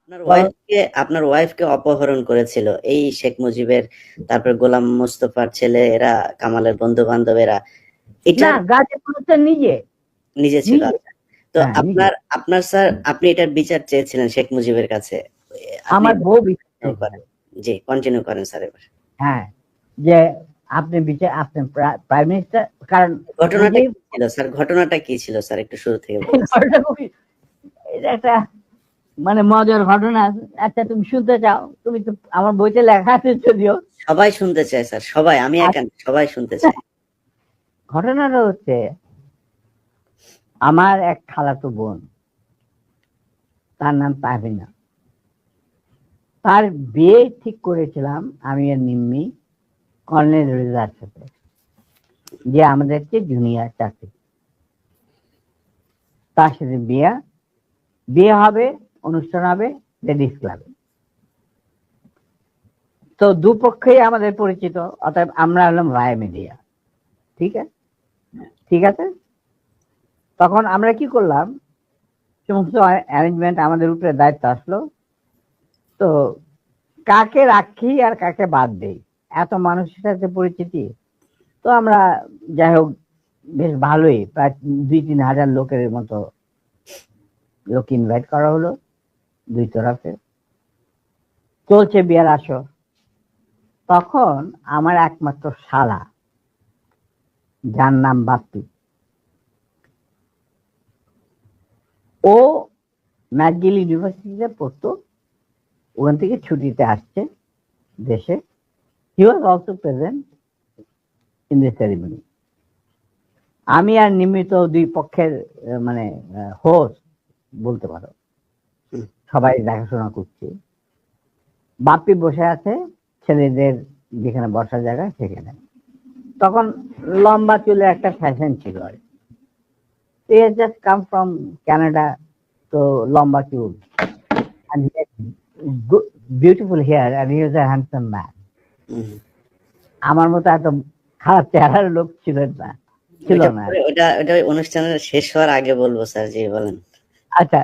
আপনার ওয়াইফকে অপহরণ করেছিল এই শেখ মুজিবের, তারপর গোলাম মোস্তফার ছেলে, এরা কামালের বন্ধু বান্ধবেরা। না, এটার গাজীপুর হচ্ছে নিজে ছিল। নিজে। আচ্ছা। তো হ্যাঁ, নিজে। আপনার স্যার, আপনি এটার বিচার চেয়েছিলেন শেখ মুজিবের কাছে। আপনি আমার বউ বিচার কন্টিনিউ চেয়েছিল। করেন। জি, কন্টিনিউ করেন স্যার এবার। হ্যাঁ, যে আপনি প্রাইম মিনিস্টার, কারণ ঘটনাটা নিজেই কি ছিল স্যার? ঘটনাটা কি ছিল স্যার? একটু শুরু থেকে বলতেছেন। ঘটনা এটা একটা মানে মজার ঘটনা। আচ্ছা, তুমি শুনতে চাও? তুমি তো আমার বইতে লেখা আছে যদিও। সবাই শুনতে চায় স্যার, সবাই, আমি একা না, সবাই শুনতে চায়। ঘটনাটা হচ্ছে, আমার এক খালাতো বোন, তার নাম তাহমিনা। তার বিয়ে ঠিক করেছিলাম আমি আর নিম্মি কর্নেল রেজার সাথে, যে আমাদের চেয়ে জুনিয়র চাকরি। তার সাথে বিয়ে হবে, অনুষ্ঠান হবে লেডিস ক্লাবে। তো দুপক্ষেই আমাদের পরিচিত, অতএব আমরা হলাম রায় মিডিয়া। ঠিক আছে, ঠিক আছে। তখন আমরা কি করলাম, সমস্ত অ্যারেঞ্জমেন্ট আমাদের উপরে দায়িত্ব আসলো। তো কাকে রাখি আর কাকে বাদ দেই, এত মানুষের সাথে পরিচিতি। তো আমরা যাই হোক বেশ ভালোই, প্রায় 2-3 হাজার লোকের মতো লোক ইনভাইট করা হলো দুই তরফে। চলছে বিয়ার আসর। তখন আমার একমাত্র শালা, যার নাম বাপ্পি, ও ম্যাকগিল ইউনিভার্সিটিতে পড়তো, ওখান থেকে ছুটিতে আসছে দেশে। He was also present in the ceremony. আমি আর নিমিত দুই পক্ষের মানে হোস্ট বলতে পারো, সবাই দেখাশোনা করছি। বাপ্পি বসে আছে ছেলেদের যেখানে বসার জায়গা সেখানে। তখন লম্বা চুলে একটা ফ্যাশন ছিল আর he has just come from Canada, তো লম্বা চুল, and he had beautiful hair, and he was a handsome man. আমার মতো এত খারাপ চেহারার লোক ছিল না। ওটা অনুষ্ঠানের শেষ হওয়ার আগে বলবো স্যার, জি বলেন। আচ্ছা,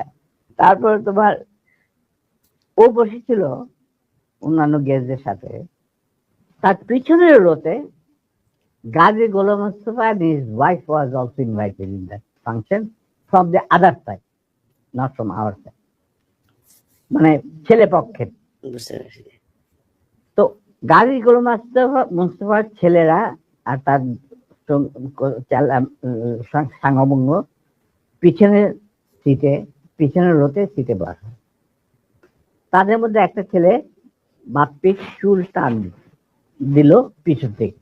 তারপর তোমার ও বসেছিল অন্যান্য গেস্টদের সাথে। তার পিছনের রোতে গাজী গোলাম Mustafa and his wife was also invited in that function from the other side, not from our side, মানে ছেলে পক্ষের। বুঝতে পারছি। তো গাজী গোলাম মুস্তফার ছেলেরা আর তার সাঙ্গবঙ্গ পিছনের সিটে, পিছনের রোতে সিটে বসা। তাদের মধ্যে একটা ছেলে বাপ্পির চুল টান দিল পিছন থেকে।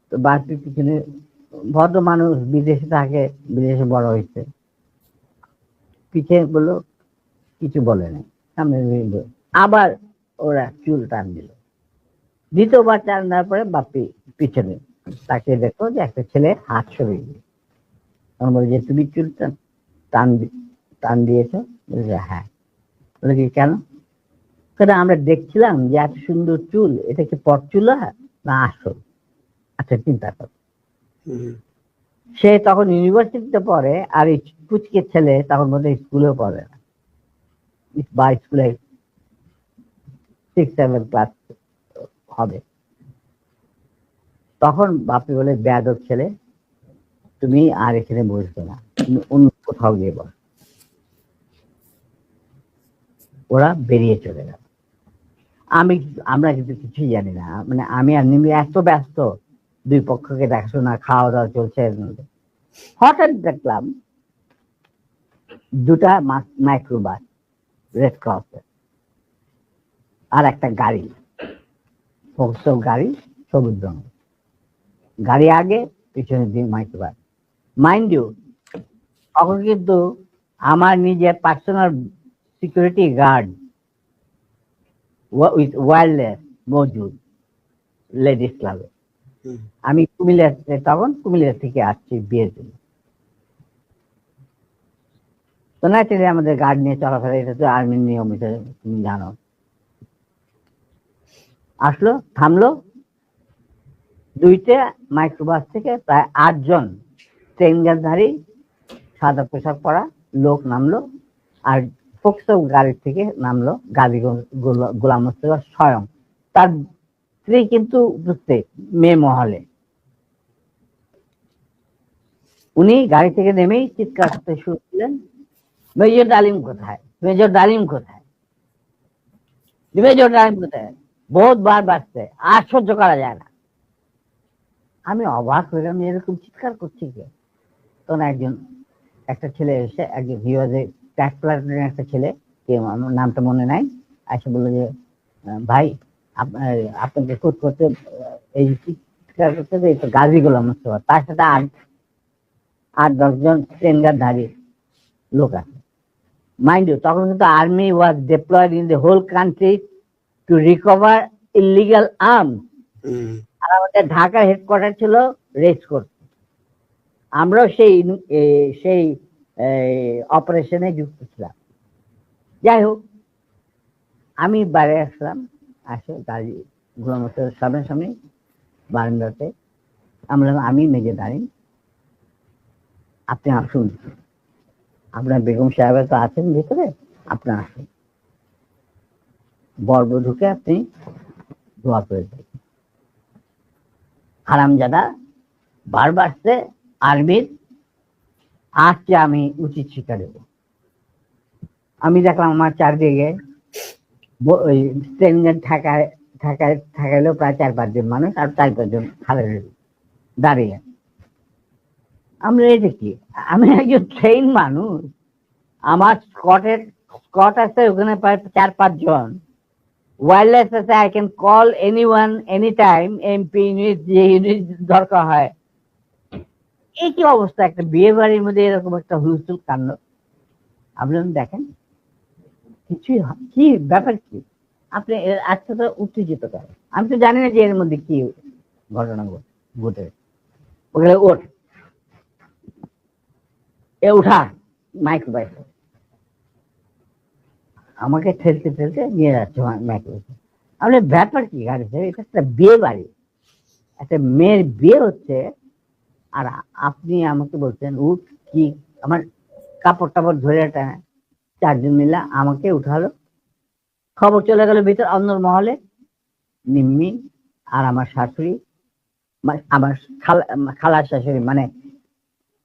তো বাপ্পির পিছনে, ভদ্র মানুষ, বিদেশে থাকে, বিদেশে বড় হয়েছে, পিছনে বললো, কিছু বলে নাই, সামনে আবার ওরা চুল টান দিল। দ্বিতীয়বার টান দেওয়ার পরে বাপ্পি পিছনে তাকে দেখো যে একটা ছেলে হাত সরিয়ে দিল। তখন বলে যে তুমি চুল টান দিয়েছ? হ্যাঁ। বলে কি কেন? আমরা দেখছিলাম যে এত সুন্দর চুল, এটা কি পরচুলা না আসল? আচ্ছা, চিন্তা কর। সে তখন ইউনিভার্সিটিতে পড়ে, আর এই কুচকে ছেলে তখন বোধ হয় স্কুলেও পড়ে না, বা স্কুলে 6-7 ক্লাস হবে। তখন বাপি বলে, বেয়াদব ছেলে, তুমি আর এখানে বসবে না, তুমি অন্য কোথাও গিয়ে বস। ওরা বেরিয়ে চলে গেল। আমরা কিন্তু কিছুই জানি না, মানে আমি আর নিমি এত ব্যস্ত, দুই পক্ষকে দেখাশোনা, খাওয়া দাওয়া চলছে। হঠাৎ দেখলাম দুটা মাইক্রোবাস, রেড ক্রসের, আর একটা গাড়ি, গাড়ি সবুজ রঙ, গাড়ি আগে, পিছনে দিন মাইক্রোবাস। মাইন্ড ইউ, তখন কিন্তু আমার নিজের personal security guard with wireless মজুদ লেডিস ক্লাবে। আমি তখন কুমিল্লা থেকে আসছি বিয়ের জন্য। তো ন্যাচারালি আমাদের গার্ড নিয়ে চলাফেরা, এটা তো আর্মির নিয়ম, এটা তুমি জানো। আসলো, থামলো, দুইটা মাইক্রোবাস থেকে প্রায় 8 জন ট্রেনজারধারী সাদা পোশাক পরা লোক নামলো, আর ফোকসো গাড়ি থেকে নামলো গাজী গোলাম মোস্তফা স্বয়ং, তার স্ত্রী কিন্তু উপস্থিত মেয়ে মহলে। উনি গাড়ি থেকে নেমেই চিৎকার করতে শুরু করলেন, মেজর ডালিম কোথায়, মেজর ডালিম কোথায়, মেজর ডালিম কোথায়, বহুতবার বাজছে, আর সহ্য করা যায় না। আমি অবাক হইলাম, এরকম চিৎকার করছি কে? তখন একটা ছেলে এসে, একজন হিওয়াজে ট্যাক্স প্লাটুনের একটা ছেলে, কে আমার নামটা মনে নাই, এসে বললো যে ভাই আপনাকে খুঁজ করতে, এই চিৎকার করতে এই তো গাজী গোলাম মোস্তফা, তার সাথে 8-10 জন ট্রেনগারধারী লোক আছে। মাইন্ড ইউ, তখন কিন্তু army was deployed in the whole country to recover illegal arms. আর আমাদের ঢাকার হেডকোয়ার্টার ছিল রেস কোর্ট। আমরাও সেই অপারেশনে যুক্ত ছিলাম। যাই হোক, আমি বাইরে আসলাম, আসে গাড়ি গোলাম মোস্তফার সামনে বারান্দাতে। আমি মেজর ডালিম, আপনি আসুন, আপনার বেগম সাহেবের তো আছেন ভিতরে, আপনি আসুন, বরবধূকে আপনি দোয়া করে দেন। হারামজাদা বারবার আর্মির আজকে আমি উচিত শিক্ষা দেব। আমি দেখলাম আমার চারদিকে ওই ঠেকাইলো প্রায় 4-5 জন মানুষ, আর 4-5 জন দাঁড়িয়ে। আমরা এই দেখি, আমি একজন ট্রেন মানুষ, আমার স্কট আছে ওখানে প্রায় 4-5 জন, ওয়্যারলেস আছে, I can call anyone any time, MP unit, যে ইউনিট দরকার হয়। এই কি অবস্থা, একটা বিয়ে বাড়ির মধ্যে এরকম একটা হুলস্থুল কাণ্ড। আপনি দেখেন কিছুই, কি ব্যাপার কি, আপনি আজকে তো উত্তেজিত করেন, আমি তো জানি না যে এর মধ্যে কি ঘটনা ঘটে। ওখানে ওঠ, উঠা, মাইক্রোবাইস আমাকে ঠেলতে ঠেলতে নিয়ে যাচ্ছে মাইক্রোবাইস। আপনি ব্যাপার কি গাড়িতে, এটা একটা বিয়ে বাড়ি, একটা মেয়ের বিয়ে হচ্ছে, আর আপনি আমাকে বলছেন উঠ, কি আমার কাপড় টাপড় ধরে একটা 4 জন মিলা আমাকে উঠালো। খবর চলে গেল ভিতর অন্য মহলে, নিম্মি আর আমার শাশুড়ি, আমার খালার শাশুড়ি মানে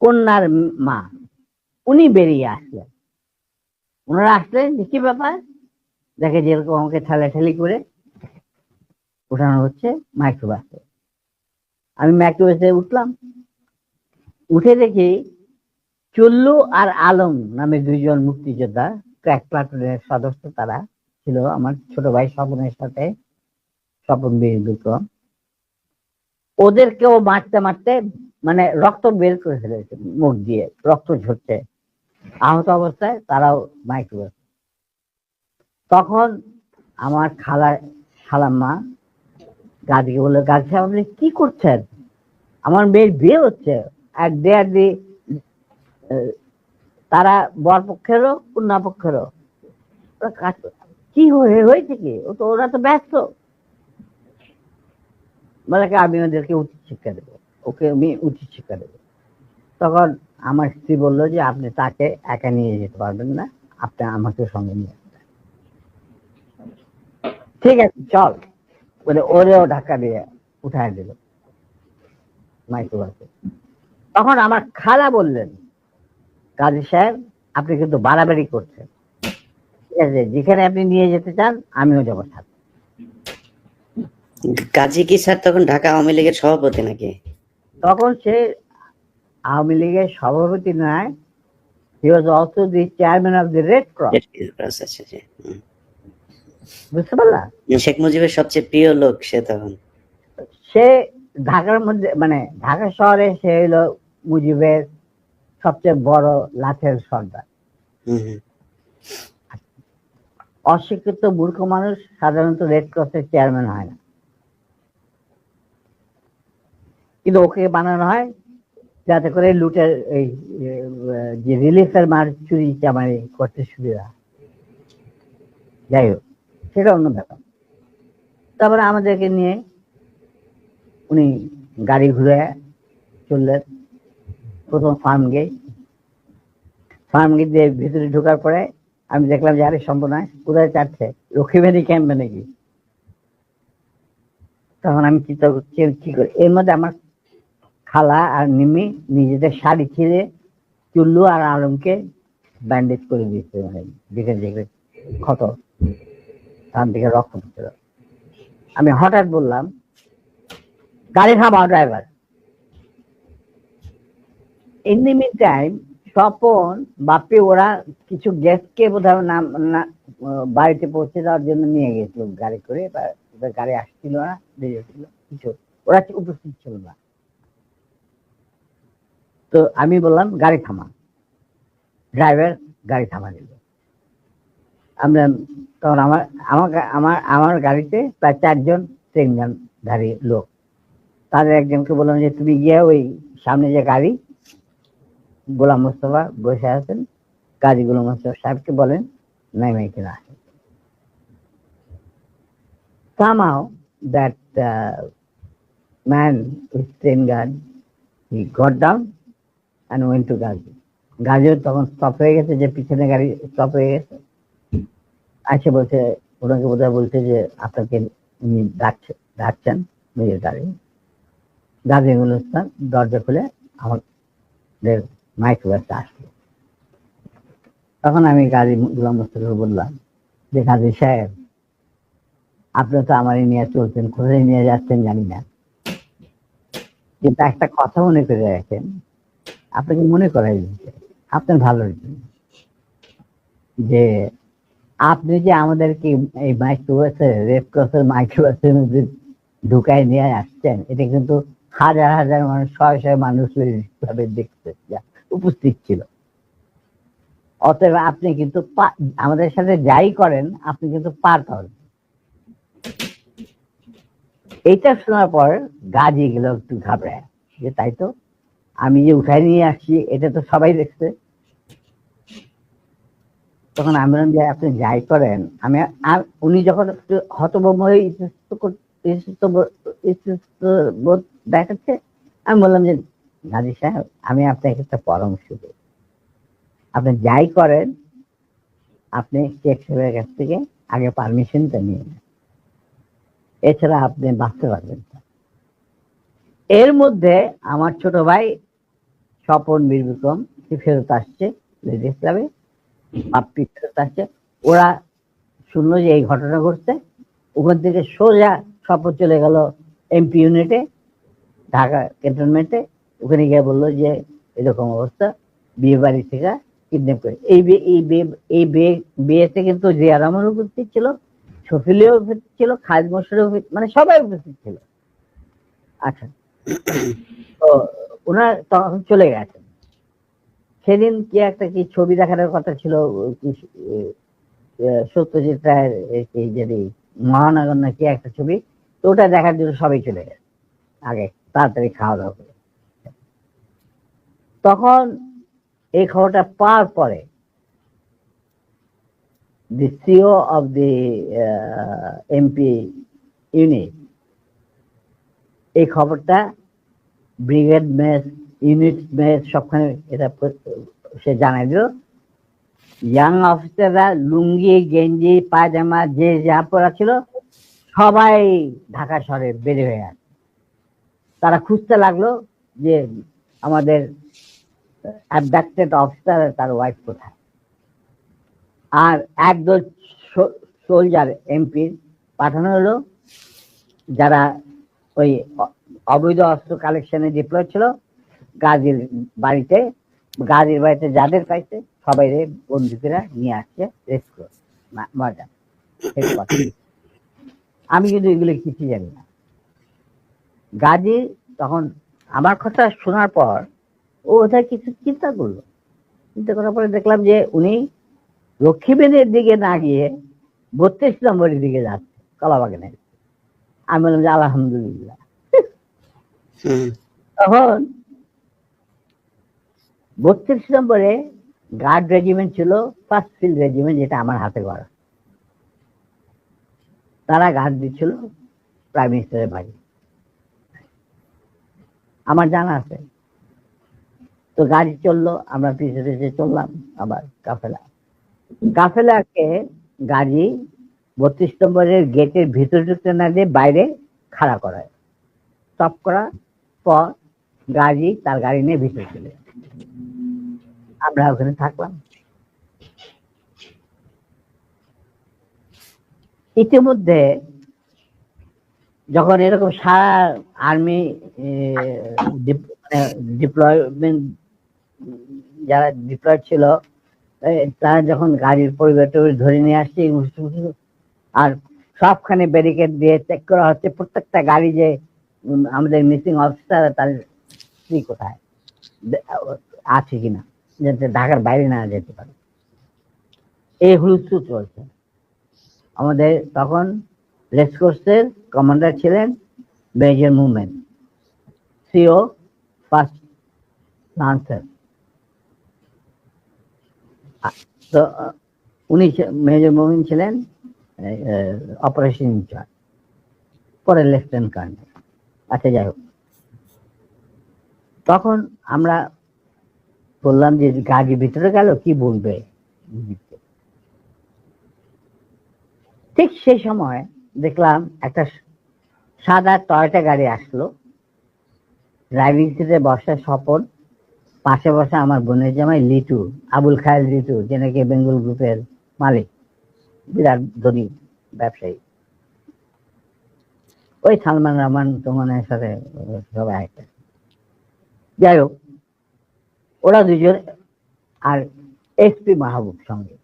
কন্যার মা, উনি বেরিয়ে আসলেন। ওনারা আসলেন, কি ব্যাপার, দেখে যেরকম আমাকে ঠেলাঠেলি করে উঠানো হচ্ছে মাইক্রোবাসে। আমি মাইক্রোবাসে উঠলাম, উঠে দেখি চুল্লু আর আলম নামে 2 জন মুক্তিযোদ্ধা, ক্র্যাক প্লাটুনের সদস্য, তারা ছিল আমার ছোট ভাই স্বপনের সাথে, স্বপন বীর বিক্রম। ওদেরকেও মারতে মারতে মানে রক্ত বের করে ফেলেছে, মুখ দিয়ে রক্ত ঝরছে, আহত অবস্থায় তারাও মাইক্রোবাস। তখন আমার খালাম্মা গাজীকে বললো, গাজী সাহেব আপনি কি করছেন, আমার মেয়ের বিয়ে হচ্ছে, আর তারা বর পক্ষেরও কন্যা পক্ষেরও, কি হয়েছে কি, ওরা তো ব্যস্ত। বলে আমি ওদেরকে উচিত শিক্ষা দেবো, ওকে আমি উচিত শিক্ষা দেবো। তখন আমার স্ত্রী বললো যে আপনি তাকে একা নিয়ে যেতে পারবেন না, আপনি আমাকে সঙ্গে নিয়ে আসবেন। ঠিক আছে চল বলে ওরেও ধাক্কা দিয়ে উঠায় দিল মাইক্রোবাসে। তখন আমার খালা বললেন, কাজী সাহেব আপনি কিন্তু বাড়াবাড়ি করছেন, ঠিক আছে, যেখানে আপনি নিয়ে যেতে চান আমিও যাবো সাথে। কাজী কি স্যার তখন ঢাকা আওয়ামী লীগের সভাপতি নাকি? তখন সে আওয়ামী লীগের সভাপতি নয়, he was also the chairman of the Red Cross। বুঝতে পারলা? শেখ মুজিবের সবচেয়ে প্রিয় লোক সে তখন। সে ঢাকার মধ্যে মানে ঢাকা শহরে সে হলো মুজিবের সবচেয়ে বড় লাঠের সর্দার। অশিক্ষিত মূর্খ মানুষ সাধারণত রেড ক্রসের চেয়ারম্যান হয় না, কিন্তু ওকে বানানো হয় যাতে করে লুটের এই যে রিলিফের মার চুরি চামারি করতে সুবিধা। যাই হোক, সেটা অন্য ব্যাপার। তারপরে আমাদেরকে নিয়ে উনি গাড়ি ঘুরে চললেন প্রথম ফার্ম গেট দিয়ে ভিতরে ঢোকার পরে আমি দেখলাম যে আরে সর্বনাশ, কোথায় চাচ্ছে, লক্ষ্মীবাড়ি ক্যাম্পে নাকি। তখন আমি চিন্তা করছি কি করে। এর মধ্যে আমার খালা আর নিমি নিজেদের শাড়ি ছিঁড়ে চুল্লু আর আলমকে ব্যান্ডেজ করে দিচ্ছে, মানে দেখে দেখে ক্ষত, তার দিকে রক্ত পড়ছিল। আমি হঠাৎ বললাম, গাড়ি থামাও driver. In the meantime Swapan Bapi ওরা কিছু গেস্টকে বোধহয় বাড়িতে পৌঁছে দেওয়ার জন্য নিয়ে গেছিল গাড়ি করে, বা ওদের গাড়ি আসছিল না, দেরি হচ্ছিল কিছু, ওরা উপস্থিত ছিল না। তো আমি বললাম গাড়ি থামা, ড্রাইভার গাড়ি থামা দিল। আমরা তখন আমার আমার আমার আমার গাড়িতে প্রায় 4 জন ট্রেনধারী লোক, তাদের একজনকে বললাম যে তুমি গিয়ে ওই সামনে যে গাড়ি গোলাম মোস্তফা বসে আছেন, কাজী গোলাম মোস্তফা সাহেবকে বলেন নেমে কিনা আসে। Somehow that man with train guard, he got down and went to Gazi. গাজীও তখন স্টপ হয়ে গেছে, যে পিছনে গাড়ি স্টপ হয়ে গেছে। আসে বলছে, ওনাকে বোধহয় বলছে যে আপনাকে উনি ডাকছেন নিজের গাড়ি। গাজী গুলস্তান দরজা খুলে আমাদের মাইক্রোবাসে আসলো। তখন আমি গাজী গোলাম মোস্তফাকে বললাম যে গাজী সাহেব, আপনি তো আমারই নিয়ে চলছেন, কোথায় নিয়ে যাচ্ছেন জানি না, কিন্তু একটা কথা মনে করে রাখেন, আপনাকে মনে করাই দিচ্ছে আপনার ভালোর জন্য, যে আপনি যে আমাদেরকে এই মাইক্রোবাসে, রেড ক্রসের মাইক্রোবাসের মধ্যে ঢুকায় নিয়ে আসছেন, এটা কিন্তু হাজার হাজার মানুষ, শয়ে শয়ে মানুষ ভাবে দেখতে উপস্থিত ছিল। অতএব আপনি কিন্তু আমাদের সাথে যাই করেন, আপনি কিন্তু পার পাবেন। এইটা শোনার পর গাজী গেল একটু ঘাবড়ায়, যে তাই তো, আমি যে উঠাই নিয়ে আসছি এটা তো সবাই দেখছে। তখন আমি বললাম যে আপনি যাই করেন, আমি উনি যখন একটু হতভম্ব হয়ে বোধ দেখাচ্ছে, আমি বললাম যে গাজী সাহেব, আমি আপনাকে একটা পরামর্শ দিই, আপনি যাই করেন, আপনি শেখ সাহেবের কাছ থেকে আগে পারমিশনটা নিয়ে নেন, এছাড়া আপনি বাঁচতে পারবেন না। এর মধ্যে আমার ছোট ভাই স্বপন বীর বিক্রম ফেরত আসছে লেডিস ক্লাবে, বাপ্পি ফেরত আসছে। ওরা শুনলো যে এই ঘটনা ঘটছে, ওখান থেকে সোজা স্বপন চলে গেল এমপি ইউনিটে, ঢাকা ক্যান্টনমেন্টে। ওখানে গিয়ে বললো যে এরকম অবস্থা, বিয়ে বাড়ি থেকে কিডন্যাপ করে। এই বিয়েতে কিন্তু জিয়া রহমান উপস্থিত ছিল, শফিলিও উপস্থিত ছিল, খালিদ মোশাররফ, মানে সবাই উপস্থিত ছিল। আচ্ছা, তো ওনার তখন চলে গেছেন। সেদিন কি একটা কি ছবি দেখানোর কথা ছিল, সত্যজিৎ রায়ের যদি মহানগর না কি একটা ছবি, তো ওটা দেখার জন্য সবাই চলে গেছে আগে তাড়াতাড়ি খাওয়া দাওয়া করে। তখন এই খবরটা পাওয়ার পরে the CEO of the MP unit এই খবরটা ব্রিগেড মেস, ইউনিট মেস সবখানে এটা সে জানাই দিল। ইয়াং অফিসাররা লুঙ্গি গেঞ্জি পায়জামা যে যা পরা ছিল সবাই ঢাকা শহরে বের হয়ে আসে। তারা খুঁজতে লাগলো যে আমাদের অ্যাবডাক্টেড অফিসার তার ওয়াইফ কোথায়। আর একদল সোলজার এমপির পাঠানো হলো, যারা ওই অবৈধ অস্ত্র কালেকশনে ডিপ্লয় ছিল, গাজীর বাড়িতে যাদের পাইছে সবাই বন্দুকেরা নিয়ে আসছে রেস্ট মজা। আমি কিন্তু এগুলো কিছু জানি না। গাজী তখন আমার কথা শোনার পর ও ওটা কিছু চিন্তা করলো, চিন্তা করার পরে দেখলাম যে উনি লক্ষ্মীবেনের দিকে না গিয়ে 32 নম্বরের দিকে যাচ্ছে, কলাবাগানের। আমি বললাম যে আলহামদুলিল্লাহ। তখন 32 নম্বরে গার্ড রেজিমেন্ট ছিল, ফার্স্ট ফিল্ড রেজিমেন্ট, যেটা আমার হাতে করা। তারা গার্ড দিচ্ছিল প্রাইম মিনিস্টারের বাড়ি, আমার জানা আছে। তো গাড়ি চললো, আমরা পিছিয়ে পিছিয়ে চললাম আবার কাফেলা। কাফেলাকে গাজী 32 নম্বরের গেটের ভিতরে ঢুকতে না দিয়ে বাইরে খাড়া করায়, স্টপ করার পর গাজী তার গাড়ি নিয়ে ভিতরে চলে যায়। আমরা ওখানে থাকলাম। ইতিমধ্যে যখন এরকম সারা আর্মি ডিপ্লয়মেন্ট যারা ডিপ্লয়েড ছিল তারা যখন গাড়ির পরিবার ধরে নিয়ে আসছে আর সবখানে ব্যারিকেড দিয়ে চেক করা হচ্ছে প্রত্যেকটা গাড়ি যে আমাদের মিসিং অফিসার তার স্ত্রী কোথায় আছে কিনা, যাতে ঢাকার বাইরে না যেতে পারে। এই হুলস্থুল চলছে। আমাদের তখন রেসকোর্সের কমান্ডার ছিলেন major movement, CO first lancer. তো উনি মেজর মুভমেন্ট ছিলেন অপারেশন ইনচার্জ, পরে লেফটেন্যান্ট কর্নেল। আচ্ছা, যাই হোক, তখন আমরা বললাম যে গাড়ি ভিতরে গেল কি বলবে। ঠিক সেই সময় দেখলাম একটা সাদা টয়টা গাড়ি আসলো, ড্রাইভিং সিটে বসা স্বপন, পাশে বসা আমার বোনের জামাই লিটু, আবুল খায়ের লিটু, যে নাকি বেঙ্গল গ্রুপের মালিক, বিরাট ধনী ব্যবসায়ী। ওই সালমান রহমান তোমানের সাথে সবাই একটা। যাই হোক, ওরা দুজন আর এসপি মাহবুব সঙ্গে।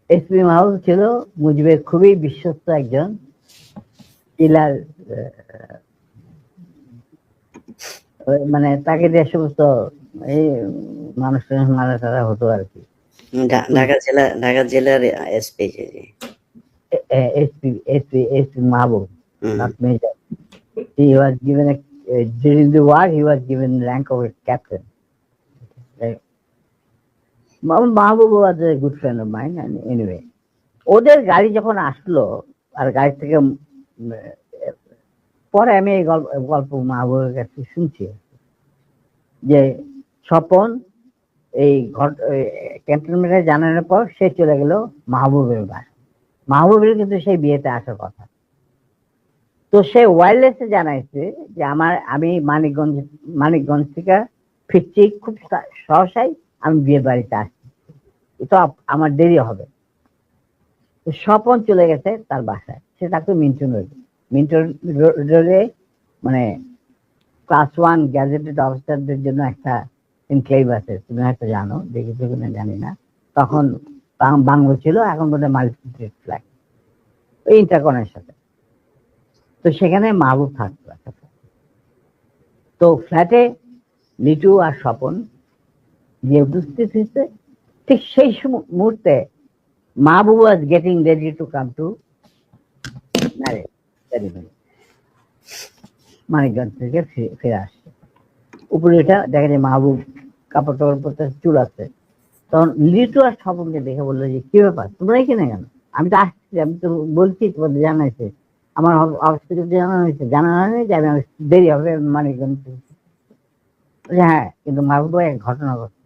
এসপি মাহবুব ছিল মুজিবের খুবই বিশ্বস্ত একজন কিলার, মানে তাকে দিয়ে সমস্ত এই মানুষ মারা টারা হতো আর কি। ঢাকা জেলার SP SP Mahbub, not major. He was given during the war he was given rank of a captain. Mahbub was a good friend of mine, and anyway, ওদের গাড়ি যখন আসলো আর গাড়ি থেকে পরে আমি এই গল্প মাহবুবের কাছে শুনছি যে স্বপন এই ক্যান্টনমেন্টে জানানোর পর সে চলে গেল মাহবুবের বাসা। মাহবুবের কিন্তু সেই বিয়েতে আসার কথা। তো সে ওয়্যারলেসে জানাইছে যে আমি মানিকগঞ্জ থেকে ফিরছি, খুব সহসাই আমি বিয়ে বাড়িতে আসছি, এটা আমার দেরি হবে। তো স্বপন চলে গেছে তার বাসায়। সে থাকতো মিন্টন রোডে, মানে ক্লাস 1 গ্যাজেটেড অফিসারদের জন্য একটা এনক্লেভ আছে, তুমি হয়তো জানো, দেখেছো কিনা জানি না। তখন বাংলো ছিল, এখন বোধহয় মাল্টি ফ্ল্যাট, ওই ইন্টারকনের সাথে। তো সেখানে মাহবুব থাকতো। তো ফ্ল্যাটে লিটু আর স্বপন গিয়ে উপস্থিত হয়েছে। ঠিক সেই মুহূর্তে Mahbub was getting ready to come to marriage ceremony. মানিকগঞ্জ থেকে ফিরে আসছে। উপরে এটা দেখা যায় মাহবুব কাপড় টাপড় পরতে, চুল আছে। তখন লিটু আর স্বপনকে দেখে বললো যে কি ব্যাপার, তোমরা এখানে কেন? আমি তো আসছি, আমি তো বলছি তোমাদের জানাইছে, আমার অফিস থেকে জানানো হয়েছে, জানানো হয়নি যে আমি দেরি হবে মানিকগঞ্জ। হ্যাঁ, কিন্তু মাহবুব এক ঘটনা ঘটছে।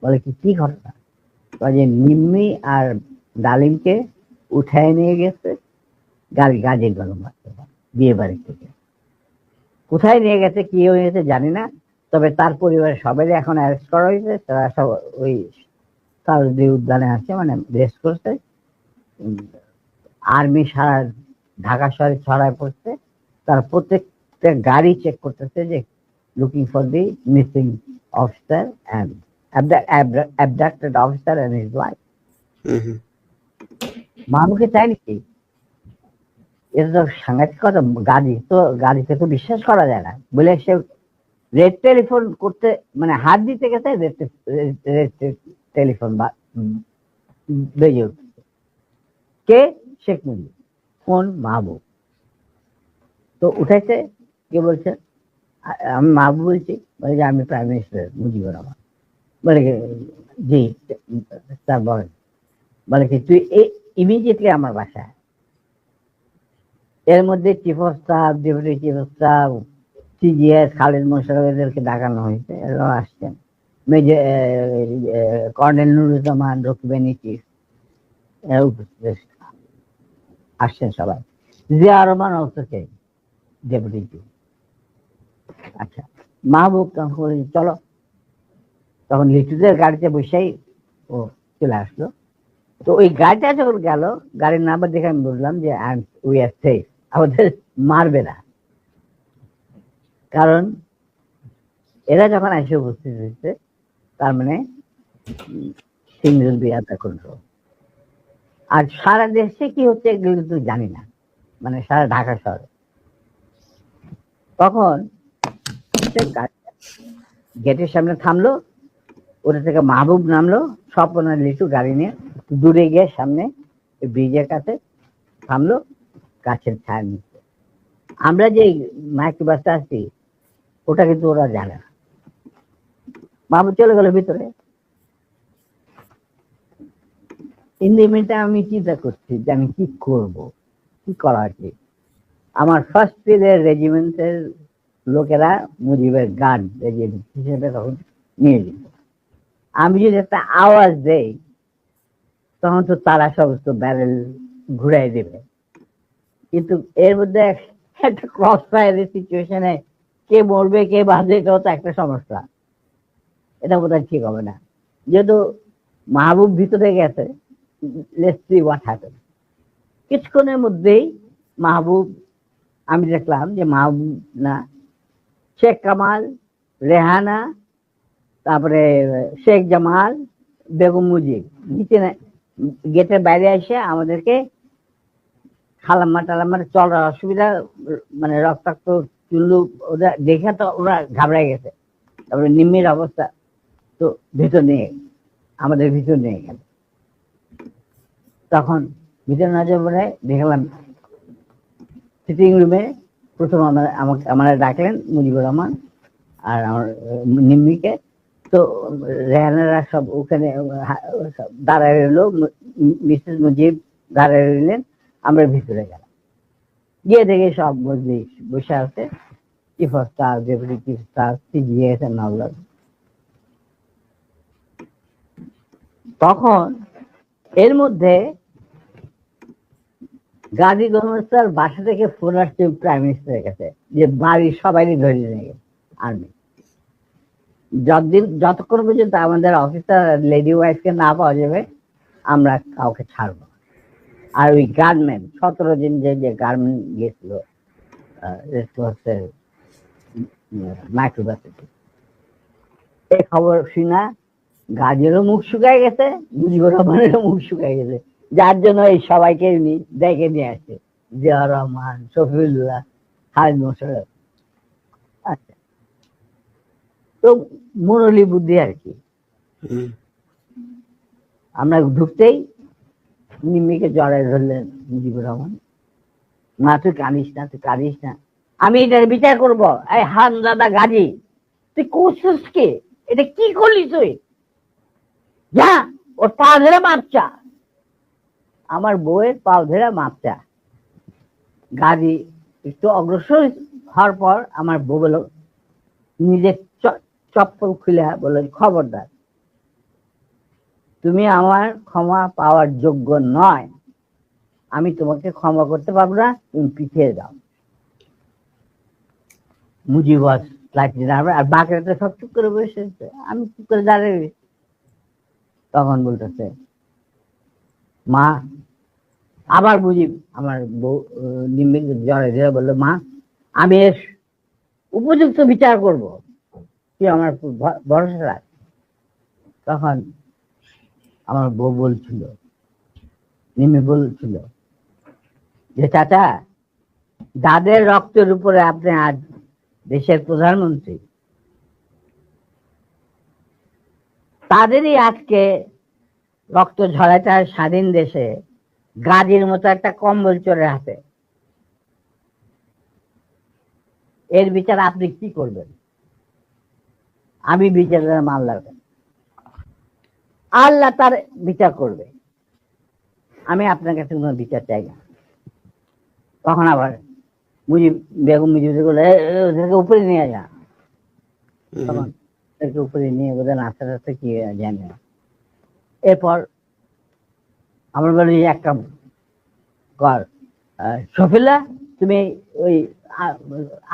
বলে কি ঘটনা? যে নিম্মি আর ডালিমকে উঠায় নিয়ে গেছে গাজীর গরম বিয়ে বাড়ি থেকে। কোথায় নিয়ে গেছে, কি হয়েছে জানি না, তবে তার পরিবারের সবাই এখন অ্যারেস্ট করা হয়েছে। তারা সব ওই সারদী উদ্যানে আছে, মানে রেস্ট করছে। আর্মি সারা ঢাকা শহরে ছড়ায় পড়ছে। তার প্রত্যেকটা গাড়ি চেক করতেছে যে looking for the missing officer and abducted officer and his wife. মাহবুবকে চাই নাকি? এটা তো সাংঘাতিক কথা। গাড়িতে তো বিশ্বাস করা যায় না বলে সে রেড টেলিফোন করতে, মানে হাত দিতে গেছে, রেড টেলিফোন বেজে উঠছে। কে? শেখ মুজিব। ফোন মাহবুব। তো উঠেছে, কে বলছে? আমি মাহবুব বলছি। বলে যে আমি প্রাইম মিনিস্টার মুজিবুর রহমান। বলে জি স্যার বলেন। বলে কি তুই ইমিডিয়েটলি আমার বাসায়। এর মধ্যে chief of staff, deputy chief of staff, CGS, Khaled Mosharraf, এদেরকে ডাকানো হয়েছে, এরাও আসছেন। মেজর কর্নেল নুরুজ্জামান, রকিবানী চিফ, এরা উপস্থিত আসছেন সবাই। জিয়া রহমান অলসো কে ডেপুটি চিফ। আচ্ছা, মাহবুব তখন বলে, চলো। তখন লিটুদের গাড়িতে বসেই ও চলে আসলো। তো ওই গাড়িটা যখন গেল, গাড়ির নাম্বার দেখে আমি বললাম যে উই আর সেফ, আমাদের মারবে না। কারণ এরা যখন এসে উপস্থিত হয়েছে, তার মানে সিঙ্গেল বিয়াতা কন্ট্রোল। আর সারা দেশে কি হচ্ছে এগুলো কিন্তু জানি না, মানে সারা ঢাকা শহরে। তখন গেটের সামনে থামলো, ওটা থেকে মাহবুব নামলো, স্বপনা লিটু গাড়ি নিয়ে দূরে গিয়ে সামনে ব্রিজের কাছে থামলো, গাছের ছায়া নিচ্ছে। আমরা যে মাইক্রো বাসটা আসছি ওটা কিন্তু ওরা জানে না। মাহবুব চলে গেল ভিতরে। ইন্ডিমিনটা আমি চিন্তা করছি যে আমি কি করব, কি করা উচিত। আমার ফার্স্ট ফিল্ডের রেজিমেন্টের লোকেরা মুজিবের গার্ড রেজিমেন্ট হিসেবে তখন নিয়ে যেত। আমি যদি একটা আওয়াজ দেই তখন তো তারা সমস্ত ব্যারেল ঘুরাই দেবে। কিন্তু এর মধ্যে একটা ক্রস ফায়ারের সিচুয়েশনে কে মরবে কে বাঁধবে, এটাও তো একটা সমস্যা। এটা বোধহয় ঠিক হবে না। যেহেতু মাহবুব ভিতরে গেছে, লেটস সি হোয়াট হ্যাপেন। কিছুক্ষণের মধ্যেই মাহবুব, আমি দেখলাম যে মাহবুব না, শেখ কামাল, রেহানা, তারপরে শেখ জামাল, বেগম মুজিব নিচে গেটের বাইরে এসে আমাদেরকে খালাম্মা টালাম্মা চলার অসুবিধা, মানে রক্তাক্ত চুল্লু, ওরা দেখে তো ওরা ঘাবড়ে গেছে। তারপরে নিম্মির অবস্থা, তো ভিতর নিয়ে আমাদের ভিতর নিয়ে গেল। তখন ভিতর না যাওয়ার দেখলাম সিটিং রুমে প্রথম আমাকে ডাকলেন মুজিবুর রহমান আর আমার নিম্মিকে। তো রেহানারা সব ওখানে দাঁড়ায় রইল, মিসেস মুজিব দাঁড়ায় রইলেন, আমরা ভিতরে গেলাম। গিয়ে দেখে সব মজলিস বসে আছে, chief of staff, deputy chief staff, CGS and all. তখন এর মধ্যে গাজী গণহত্যার বাসা থেকে ফোন আসছে প্রাইম মিনিস্টারের কাছে যে বাড়ির সবাই ধরে নিয়ে গেছে আর্মি। যতক্ষণ পর্যন্ত আমাদের অফিসার লেডি ওয়াইফকে না পাওয়া যাবে আমরা কাউকে ছাড়বো। আর ওই গার্মেন্ট 17 জন যে গার্মেন্ট গেছিল মাইক্রোবাসে, এই খবর শুনা গাজীরও মুখ শুকায় গেছে, মুজিবুর রহমানেরও মুখ শুকায় গেছে, যার জন্য এই সবাইকে ডেকে নিয়ে আসছে, জিয়া রহমান, শফিউল্লাহ, খালিদ মোশাররফ। আচ্ছা, তো মুরলী বুদ্ধি আর কি। আমরা ঢুকতেই নিম্মিকে জড়ায় ধরলেন মুজিবুর রহমান, মা তুই কাঁদিস না, তুই কাঁদিস না, আমি এটার বিচার করবো। এই হারামজাদা গাজী, তুই করছিস কে? এটা কি করলি তুই? যা ওর পা ধরে মাপ চা। আমার বউয়ের পা ধরে মাপ চা। গাজী একটু অগ্রসর হওয়ার পর আমার বউ বলল, নিজের চপ্পল খুলে বলল, খবরদার, তুমি আমার ক্ষমা পাওয়ার যোগ্য নয়, আমি তোমাকে ক্ষমা করতে পারবো না, তুমি পিছিয়ে যাও। মুজিব আর বাকিরা তো সব চুপ করে বসে, আমি চুপ করে দাঁড়িয়ে। তখন বলতেছে মা, আবার মুজিব আমার বউ নিম্মির জ্বরে ধরে বললো, মা আমি এর উপযুক্ত বিচার করব, তুই আমার ভরসা রাখ। তখন আমার বউ বলছিল, নিম্মি বলছিল যে চাচা, যাদের রক্তের উপরে আপনি আজ দেশের প্রধানমন্ত্রী, তাদেরই আজকে রক্ত ঝরাটা স্বাধীন দেশে গাজীর মতো একটা কম্বল চোরের হাতে। এর বিচার আপনি কি করবেন? আমি বিচারের মামলা, আল্লাহ তার বিচার করবে, আমি আপনার কাছে কোনো বিচার চাই না। তখন আবার মুজিব বেগম মুজিব ওদেরকে উপরে নিয়ে যা। তখন অফিসারকে উপরে নিয়ে বোধহয় নাস্তা টাস্তা কি জানে না। এরপর আমরা বলি এক কাম কর, শফিলা তুমি ওই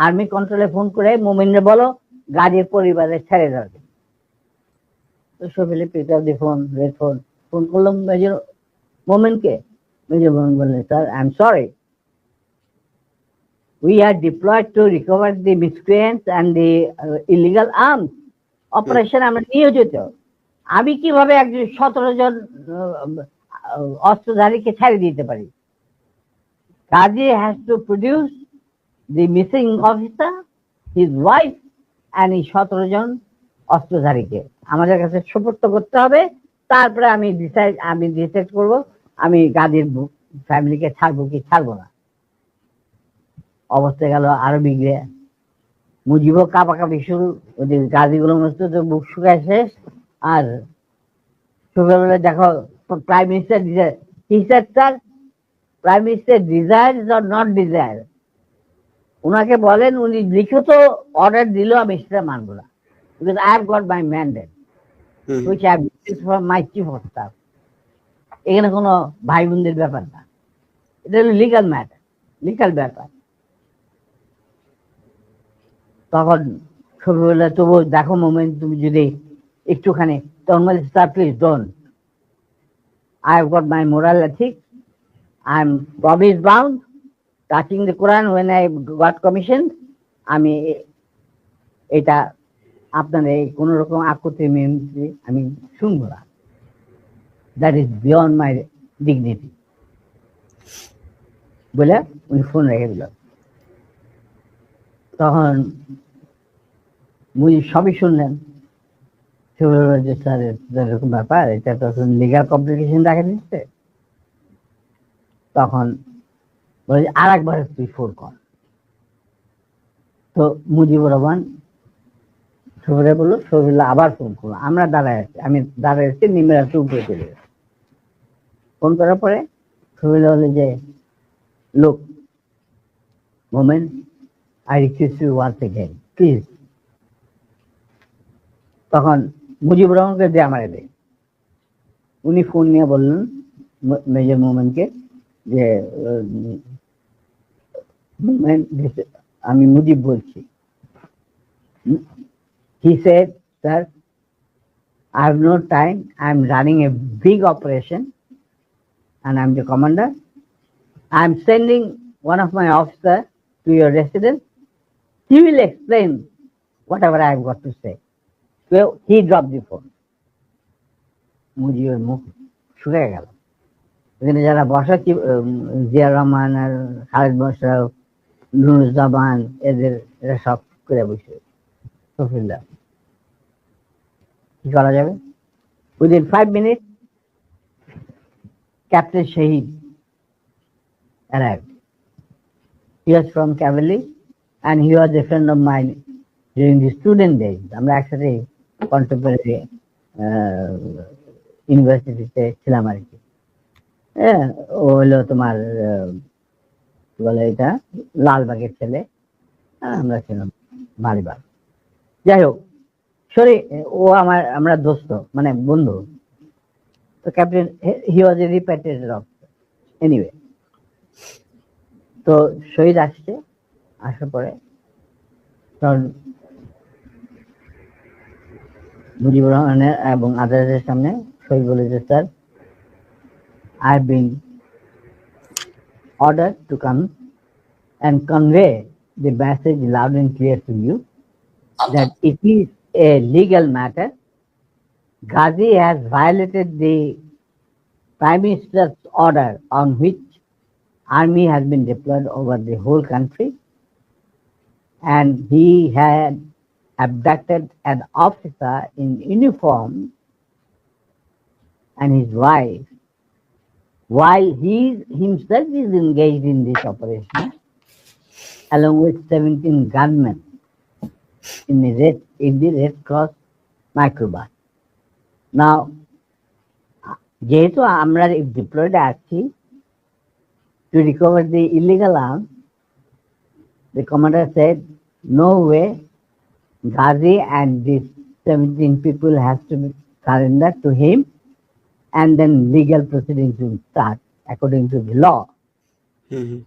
আর্মি কন্ট্রোলে ফোন করে মোমিনরে বলো গাড়ির পরিবারে ছেড়ে যাবে। তো শফিলা পিক আপ দি ফোন, রেড ফোন করলাম মেজর মোমেনকে। মেজর মোমেন বললেন, sir I am sorry, we are deployed to recover the miscreants and the illegal arms operation আমরা নিয়োজিত। আমি কিভাবে একজন 17 জন অস্ত্রধারীকে ছেড়ে দিতে পারি? Kazi has to produce the missing officer, his wife and এই 17 জন অস্ত্রধারীকে আমাদের কাছে সুপর্দ করতে হবে। তারপরে আমি ডিসাইড করব আমি গাজীর ফ্যামিলিকে ছাড়বো কি ছাড়বো না। অবস্থা গেল আরো বিগড়ে, মুজিবও কাঁপাকাঁপি শুরু, ওদের গাজীগুলো মস্ত তো বুক শুকায় শেষ। আর সকালবেলা দেখো prime minister sir prime minister desire or not desire, ওনাকে বলেন উনি লিখিত অর্ডার দিল আমি সেটা মানবো না, because I have got my mandate which I have received from my chief of staff. এখানে কোনো ভাই বোনদের ব্যাপার না, এটা হলো লিগাল ম্যাটার, লিগাল ব্যাপার। তখন ছোটবেলা তবু দেখো মোমেন্ট তুমি যদি একটুখানি, তখন বলে sir please don't, I have got my moral ethics, I am promise bound touching the Quran when I got commission. আমি এটা আপনার এই কোন রকম আপত্তি আমি শুনবো না, that is beyond my dignity বলে উনি ফোন রেখে দিল। তখন উনি সবই শুনলেন, যে স্যার এরকম ব্যাপার, এটা তো লিগাল কমপ্লিকেশন দেখা দিচ্ছে। তখন বলে আর একবার তুই ফোন কর। তো মুজিবুর রহমান সবিরা বললো, সবিরা আবার ফোন করলো, আমরা দাঁড়ায় আছি, আমি দাঁড়ায় আছি, নিমের আসতে উপরে চলে গেছে। ফোন করার পরে সবিরা বলে যে লোক moment, I request you once again please. তখন মুজিবুর রহমানকে দিয়ে আমার দে, উনি ফোন নিয়ে বললেন মেজর মোমেনকে যে আমি মুজিব বলছি। He said, sir, I have no time, I am running a big operation and I am the commander. I am sending one of my officers to your residence. He will explain whatever I have got to say. So he dropped the phone. মুজিবের মুখ শুকে গেল। এখানে যারা বসা, জিয়া রহমান আর খালেদ মোশাররফ, নুরুজ্জামান, এরা সব করে বসে সফিল্লা কি করা যাবে। Within 5 minutes Captain Shahid arrived. He was from cavalry and he was a friend of mine during the student days. আমরা একসাথে কন্টেম্পোরারি ইউনিভার্সিটিতে ছিলাম আর কি। ও হলো তোমার বলে এটা লালবাগের ছেলে, আমরা ছিলাম মালিবাগ। যাই হোক, সরি, ও আমরা দোস্ত মানে বন্ধু। তো captain he was a repatriated officer anyway. তো শহীদ আসছে, আসার পরে তখন মুজিবুর রহমানের এবং আদালতের সামনে শহীদ বলেছে, sir I have been ordered to come and convey the message loud and clear to you that it is a legal matter. Ghazi has violated the Prime Minister's order on which army has been deployed over the whole country, and he had abducted an officer in uniform and his wife while he himself is engaged in this operation along with 17 gunmen in the Red Cross microbus. Now, যেহেতু আমরা diploid আছি to recover the illegal arms, the commander said, no way, Ghazi and this 17 people has to be surrender to him, and then legal proceedings will start according to the law. হুম হুম।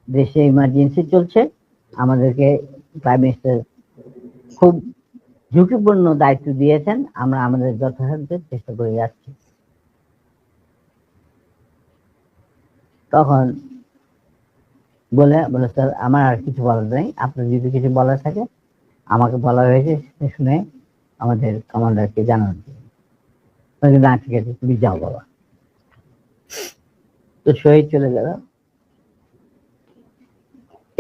দেশে emergency চলছে, আমাদেরকে prime minister খুব ঝুঁকিপূর্ণ দায়িত্ব দিয়েছেন, আমরা আমাদের যথাসাধ্য চেষ্টা করে যাচ্ছি। তখন বলে স্যার আমার আর কিছু বলার নেই, আপনার যদি কিছু বলার থাকে আমাকে বলা হয়েছে শুনে আমাদের কমান্ডারকে জানানো। না ঠিক আছে, তুমি যাও বাবা। তো শহীদ চলে গেল।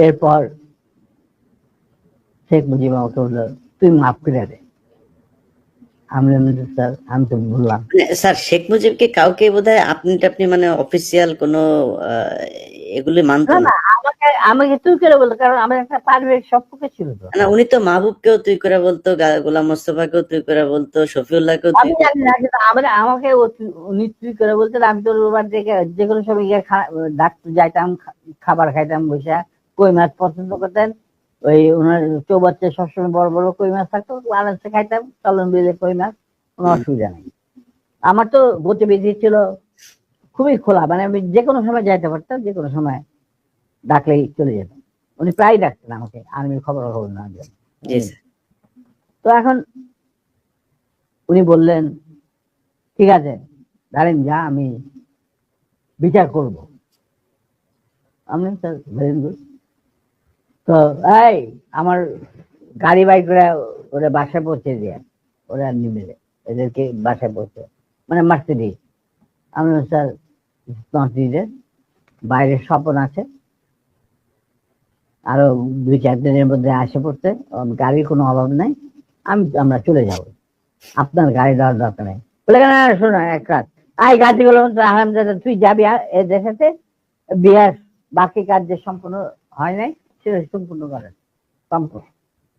এরপর শেখ মুজিব আমাকে বললো তুই মাফ করে দে। আমি বললাম, স্যার আমি তো বললাম। স্যার শেখ মুজিবকে কাউকে বোধহয় আপনি টাপনি মানে অফিসিয়াল কোনো এগুলি মানতো না না। না, আমাকে তুই করে বলতো, কারণ আমার একটা পারিবারিক সম্পর্ক ছিল তো। না উনি তো মাহবুবকেও তুই করে বলতো, গোলাম মোস্তফাকেও তুই করে বলতো, শফিউল্লাহকেও তুই। আমি জানি না, কিন্তু আমাকে উনি তুই করে বলতেন। আমি তো ওর বাড়ি থেকে যে কোনো সময় গিয়ে ডাকতে যাইতাম, খাবার খাইতাম বসে। কই মাছ পছন্দ করতেন, ওই ওনার চৌবাচ্চায় সবসময় বড় বড় কই মাছ থাকতো, আলাদা খাইতাম, চলন বিলে কই মাছ, কোনো অসুবিধা নেই। আমার তো গতিবিধি ছিল খুবই খোলা, মানে আমি যে কোনো সময় যাইতে পারতাম, যে কোনো সময় ডাকলেই চলে যেতাম। উনি প্রায় ডাকতেন আমাকে আর্মির খবর না জন্য। জি স্যার। তো এখন উনি বললেন ঠিক আছে দাঁড়েন, যা আমি বিচার করব। আমি স্যার ভেরি গুড। তো এই আমার গাড়ি বাইক করে ওরা বাসায় পৌঁছে দিয়ে, ওরা নিবে এদেরকে বাসায় পৌঁছে, মানে মার্সিডিজ। আমি স্যার নট নিডেড, বাইরে স্বপন আছে, আরো 2-4 দিনের মধ্যে আসে পড়তে, গাড়ির কোনো অভাব নাই, আমরা চলে যাব, আপনার গাড়ি দেওয়ার দরকার নেই। বলে কেন, শোনো এক রাত আই গাড়িগুলো আরামদাদা তুই যাবি এদের সাথে বিহার, বাকি কাজ যে সম্পূর্ণ হয় নাই সেটা সম্পূর্ণ করার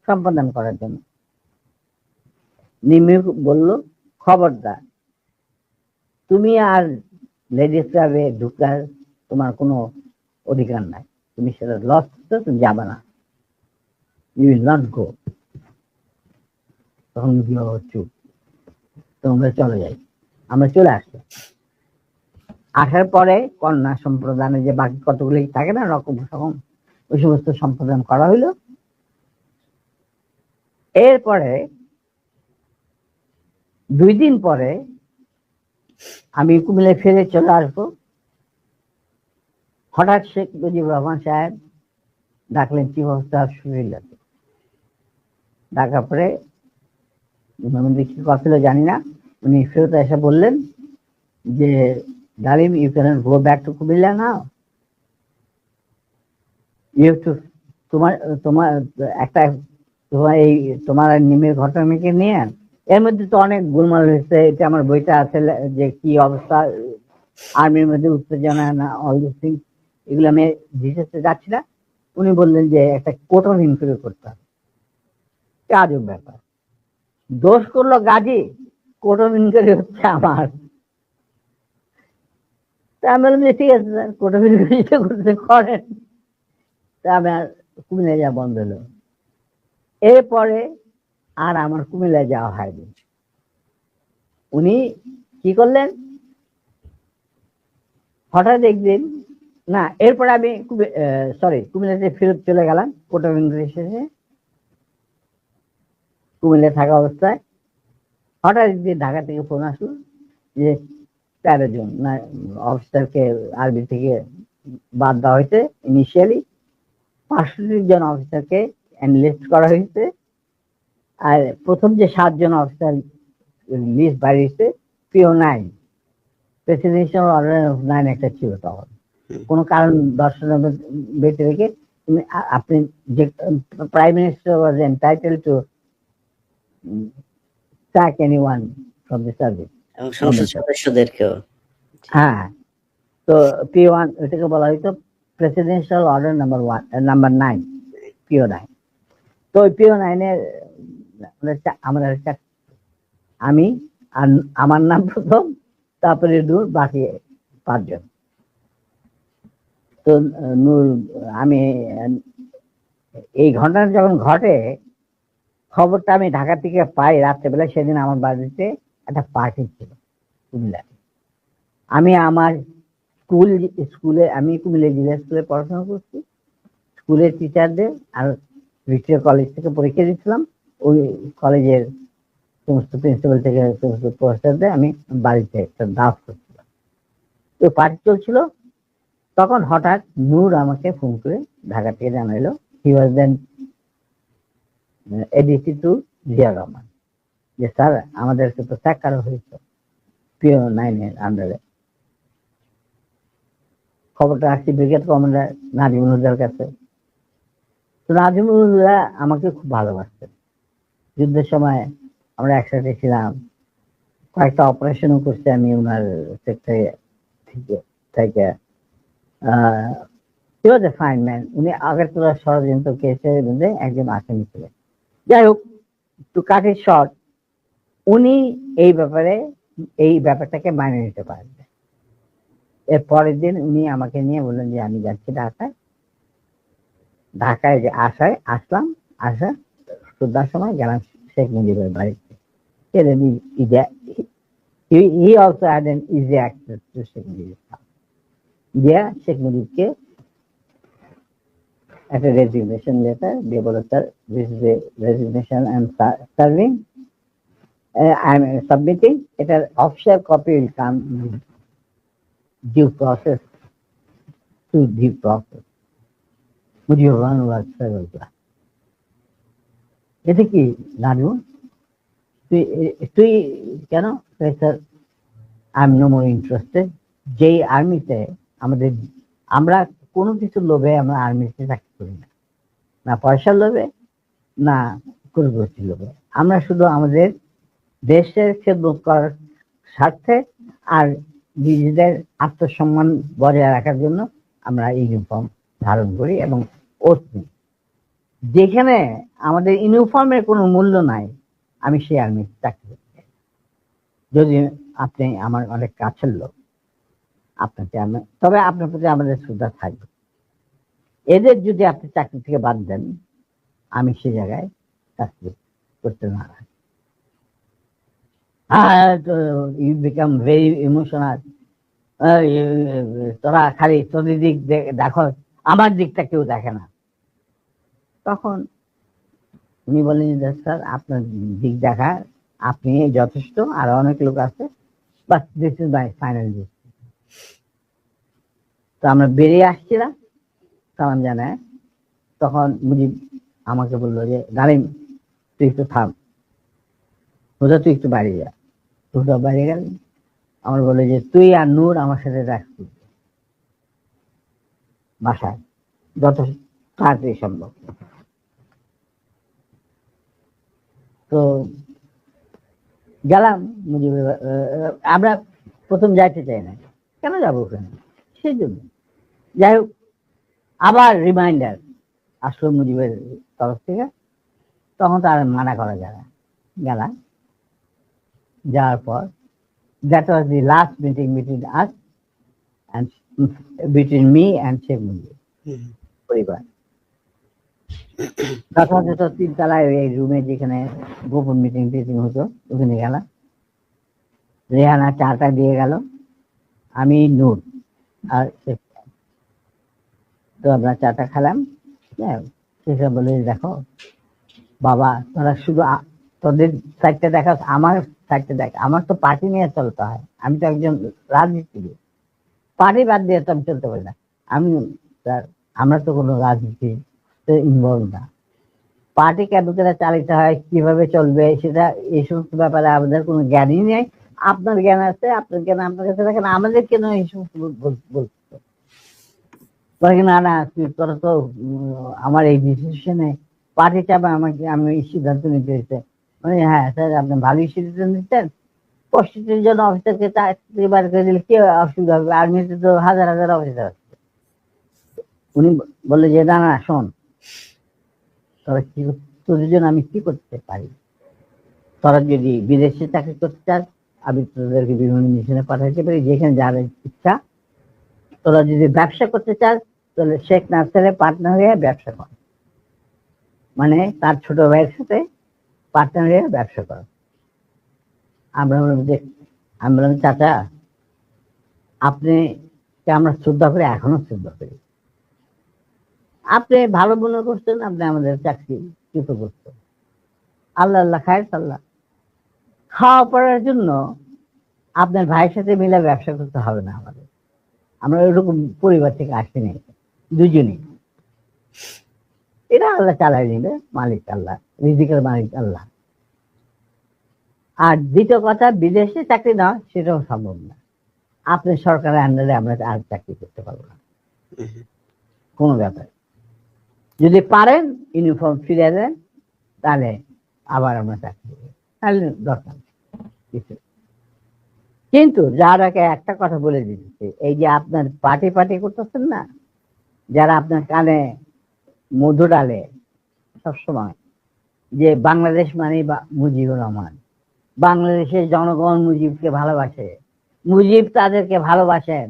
সম্পাদন করার জন্য। নিমি বলল খবরদার তুমি আর লেডিস ক্লাবে ঢুকার তোমার কোনো অধিকার নাই, তুমি সেটা লস, তুমি যাবে না, ইউ উইল নট গো। তখন চুপ, তোমরা চলে যাই। আমরা চলে আসলাম। আসার পরে কন্যা সম্প্রদানে যে বাকি কতগুলি থাকে না রকম রকম, ওই সমস্ত সম্প্রদান করা হইলো। এরপরে 2 দিন পরে আমি কুমিল্লায় ফিরে চলে আসবো। হঠাৎ শেখ মুজিবুর রহমান সাহেব ডাকলেন চিফ অফ স্টাফ শফিউল্লাহকে। ডাকার পরে কি কথা ছিল জানি না, উনি ফেরত এসে বললেন যে Dalim, you can go back to Comilla now, you to তোমার তোমার একটা তোমার এই তোমার নিমের ঘটনাকে নিয়ে, এর মধ্যে তো অনেক গোলমাল হয়েছে, এটা আমার বইটা আছে যে কি অবস্থা আর্মির মধ্যে উত্তেজনা না, অল দিস থিংস, এগুলো আমি ডিটেলসে যাচ্ছি না। উনি বললেন যে একটা কোর্ট অফ ইনকোয়ারি করতে হবে। আজব ব্যাপার, দোষ করলো গাজী, কোর্ট অফ ইনকোয়ারি হচ্ছে আমার। তা আমি বললাম যে ঠিক আছে স্যার, কোর্ট অফ ইনকোয়ারি করতে করেন। তা আমার কুমিল্লায় যাওয়া বন্ধ হলো। এরপরে আর আমার কুমিল্লায় যাওয়া হয়নি। উনি কি করলেন, হঠাৎ একদিন, না এরপরে আমি কুমিল্লাতে ফেরত চলে গেলাম কোর্ট অফ ইনকোয়ারি শেষে। কুমিল্লায় থাকা অবস্থায় হঠাৎ একদিন ঢাকা থেকে ফোন আসলো যে 13 জন না অফিসারকে আর্মি থেকে বাদ দেওয়া হয়েছে। ইনিশিয়ালি 65 জন অফিসারকে এনলিস্ট করা হয়েছে, আর প্রথম যে 7 জন অফিসার লিস্ট বাড়িয়েছে পিও 9, প্রেসিডেন্সিয়াল অর্ডার 9 একটা ছিল তখন। কোনো কারণ দর্শনের বেঁচে রেখে আপনি যে prime minister was entitle to sack anyone from the service, এবং সংসদ সদস্যদেরকেও। হ্যাঁ। তো P1 এটাকে বলা হয়তো প্রেসিডেন্সিয়াল অর্ডার নাম্বার 9, পিও 9। তো ওই পিও 9 এর আমরা আমি আর আমার নাম প্রথম, তারপরে নূর, বাকি 5 জন। তো নূর, আমি এই ঘটনা যখন ঘটে খবরটা আমি ঢাকা থেকে পাই রাত্রেবেলা। সেদিন আমার বাড়িতে একটা পার্টি ছিল কুমিল্লায়। আমি আমার স্কুলে আমি কুমিল্লা জিলা স্কুলে পড়াশোনা করছি। স্কুলের টিচারদের আর ভিক্টোরিয়া কলেজ থেকে পরীক্ষা দিচ্ছিলাম। ওই কলেজের সমস্ত প্রিন্সিপাল থেকে সমস্ত প্রফেসরদের আমি বাড়িতে একটা দাওয়াত করছিলাম। তো পার্টি চলছিল, তখন হঠাৎ নূর আমাকে ফোন করে ঢাকা থেকে জানাইলো হি ওয়াজ দেন এডিসি টু জিয়া রহমান, যে স্যার আমাদেরকে তো ত্যাগ করা হয়েছে পিও 9 এর আন্ডারে। খবরটা আসছে ব্রিগেড কমান্ডার নাজিমুল হুদার কাছে। তো নাজিমুল হুদা আমাকে খুব ভালোবাসতেন। যুদ্ধের সময় আমরা একসাথে ছিলাম, কয়েকটা অপারেশনও করছি আমি ওনার সেক্টরে থেকে। হি ওয়াজ এ ফাইন ম্যান। উনি আগরতলা ষড়যন্ত্র কেসের মধ্যে একজন আসামি ছিলেন। যাই হোক, টু কাট ইট শর্ট, উনি এই ব্যাপারটাকে মানিয়ে নিতে পারেন। এর পরের দিন উনি আমাকে নিয়ে বললেন যে আমি যাচ্ছি ঢাকায়। ঢাকায় যে আসলাম, আসা 14টার সময় গেলাম শেখ মুজিবের বাড়িতে। He also had an easy access to Sheikh মুজিবের house. গিয়া শেখ মুজিবকে একটা রেজিগনেশন লেটার দিয়ে বলো, sir this is a resignation I am serving, I am submitting. এটার official copy will come due process to due process. Mujibur Rahman was several class. এতে কি নাজমুল, তুই কেন? Sir I am no more interested. যেই আর্মিতে আমরা কোনো কিছুর লোভে আমরা আর্মিতে চাকরি করি না, না পয়সার লোভে, না কোনো গোষ্ঠীর লোভে। আমরা শুধু আমাদের দেশের খেদমত করার স্বার্থে আর নিজেদের আত্মসম্মান বজায় রাখার জন্য আমরা ইউনিফর্ম ধারণ করি এবং ওত নিই। যেখানে আমাদের ইউনিফর্মের কোনো মূল্য নাই, আমি সেই আর্মিতে চাকরি করতে। যদি আপনি আমার অনেক কাছের লোক, তবে আপনার প্রতি আমাদের শ্রদ্ধা থাকবে। এদের যদি আপনি চাকরি থেকে বাদ দেন, আমি সে জায়গায় চাকরি করতে না। You become very emotional. তোরা খালি তোদের দিক দেখো, আমার দিকটা কেউ দেখে না। তখন উনি বলেন, স্যার আপনার দিক দেখা আপনি যথেষ্ট, আর অনেক লোক আছে, but this is my final decision. তো আমরা বেরিয়ে আসছিলাম সালাম জানায়। তখন মুজিব আমাকে বললো যে গালিম তুই একটু থাম, হুদা তুই একটু বাড়ি যা। হুদা বাড়ি গেল। আমার বলে যে তুই আর নূর আমার সাথে দেখা করবি বাসায় যত তাড়াতাড়ি সম্ভব। তো গেলাম মুজিবের। আমরা প্রথম যাইতে চাই না, কেন যাবো ওখানে, সেই জন্য। যাই হোক, আবার রিমাইন্ডার আসলো মুজিবের তরফ থেকে। তখন তার মানা করা যায় না। গেলাম, যাওয়ার পর that was the last meeting between us and between me and Sheikh Mujib পরিবার। যথাযথ 3 তলায় এই রুমে যেখানে গোপন মিটিং হতো, ওখানে গেলাম। রেহানা চাটা দিয়ে গেল, আমি নূর আর শেখ। তো আমরা চাটা খেলাম। শেখ বলে, দেখো বাবা, তোরা শুধু তোদের সাইডটা দেখা, আমার সাইডটা দেখ। আমার তো পার্টি নিয়ে চলতে হয়, আমি তো একজন রাজনীতিবিদ। পার্টি বাদ দিয়ে তো আমি চলতে পারি না। আমরা তো কোনো রাজনীতি ইনভলভ না। পার্টি কেন চালিত হয়, কিভাবে চলবে, সেটা এই সমস্ত ব্যাপারে আমাদের কোনো জ্ঞানই নেই। আপনার জ্ঞান আছে, আপনার জ্ঞান আপনার কাছে রাখেন, আমাদের কেন এই সমস্ত বলছে না না তোরা তো আমার এই ডিসিশনে পার্টি চাপে আমাকে, আমি এই সিদ্ধান্ত নিতে হয়েছে। মানে হ্যাঁ স্যার, আপনি ভালোই সিদ্ধান্ত নিতেন। 65 জন অফিসারকে চাকরি বার করে দিলে কি অসুবিধা হবে? আর্মিতে তো হাজার হাজার অফিসার আছে। উনি বললে যে না না শোন, তোদের জন্য আমি কি করতে পারি। তোরা যদি বিদেশে চাকরি করতে চাস, আমি তোদেরকে বিভিন্ন মিশনে পাঠাতে পারি, যেখানে যার ইচ্ছা। তোরা যদি ব্যবসা করতে চাস, তাহলে শেখ নাসেরের পার্টনার হয়ে ব্যবসা কর। মানে তার ছোট ভাইয়ের সাথে পার্টনারে ব্যবসা করো। আমরা বললাম যে, আমি বললাম চাচা আপনি আমরা শ্রদ্ধা করি, এখনো শ্রদ্ধা করি। আপনি ভালো মনে করছেন, আপনি আমাদের চাকরি চ্যুত করছেন। আল্লাহ আল্লাহ খায় আল্লাহ। খাওয়া পড়ার জন্য আপনার ভাইয়ের সাথে মিলে ব্যবসা করতে হবে না আমাদের। আমরা ওইরকম পরিবার থেকে আসিনি দুজনেই। এটা আল্লাহ চালাই নিবে, মালিক আল্লাহ, রিজিকের মালিক আল্লাহ। আর দ্বিতীয় কথা, বিদেশে চাকরি নেওয়া সেটাও সম্ভব না। আপনি সরকারের আন্ডারে আমরা আর চাকরি করতে পারবো না, কোনো ব্যাপার। যদি পারেন ইউনিফর্ম ফিরে দেন, তাহলে আবার আমরা চাকরি করবো, তাহলে দরকার নেই কিছু। কিন্তু যারাকে একটা কথা বলে দিচ্ছে, এই যে আপনার পার্টি পার্টি করতেছেন না, যারা আপনার কানে মধু ডালে সবসময়, যে বাংলাদেশ মানে মুজিবুর রহমান, বাংলাদেশের জনগণ মুজিবকে ভালোবাসে, মুজিব তাদেরকে ভালোবাসেন।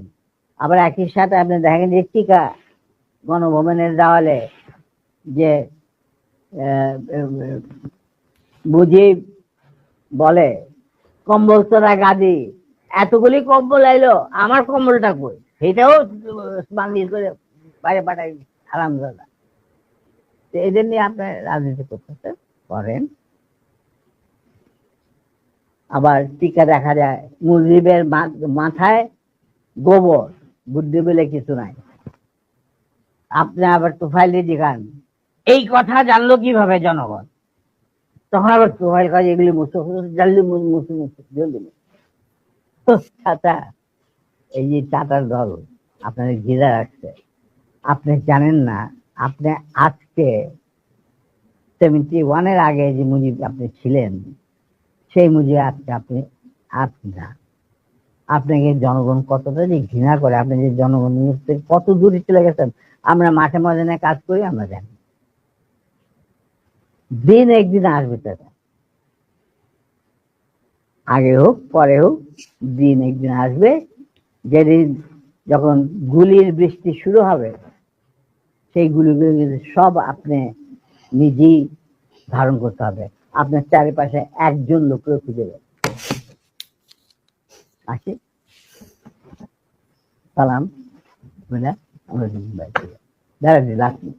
আবার একই সাথে আপনি দেখেন যে টিকা গণভবনের দেওয়ালে যে মুজিব বলে কম্বল তোরা গাদি, এতগুলি কম্বল আইলো, আমার কম্বলটা কই, সেটাও বাংলিশ করে বাইরে পাঠাই আরামদাদা। এদের নিয়ে আপনার রাজনীতি করতেছে, করেন। আবার টিকা দেখা যায় মুজিবের মাথায় গোবর, বুদ্ধি বলে কিছু নাই। আপনি আবার তোফাইলে দেখান, এই কথা জানলো কিভাবে জনগণ? তখন আবার তোফাইল কাজ এগুলি জানলি জলদি। চাচা, এই যে টাটার দল আপনার ঘিরে রাখছে, আপনি জানেন না, আপনি আজকে 71-এর আগে যে মুজিব আপনি ছিলেন, সেই মুজিব আজকে আপনি না। আপনাকে জনগণ কতটা যে ঘৃণা করে, আপনি যে জনগণ কত দূরে চলে গেছেন। আমরা মাঠে ময়দানে কাজ করি, আমরা জানি দিন একদিন আসবে, তারা আগে হোক পরে হোক, দিন একদিন আসবে, যেদিন যখন গুলির বৃষ্টি শুরু হবে, সেই গুলিগুলো সব আপনি নিজেই ধারণ করতে হবে। আপনার চারিপাশে একজন লোককে খুঁজে দেবে। আসি, সালাম, আমরা দাঁড়াচ্ছি।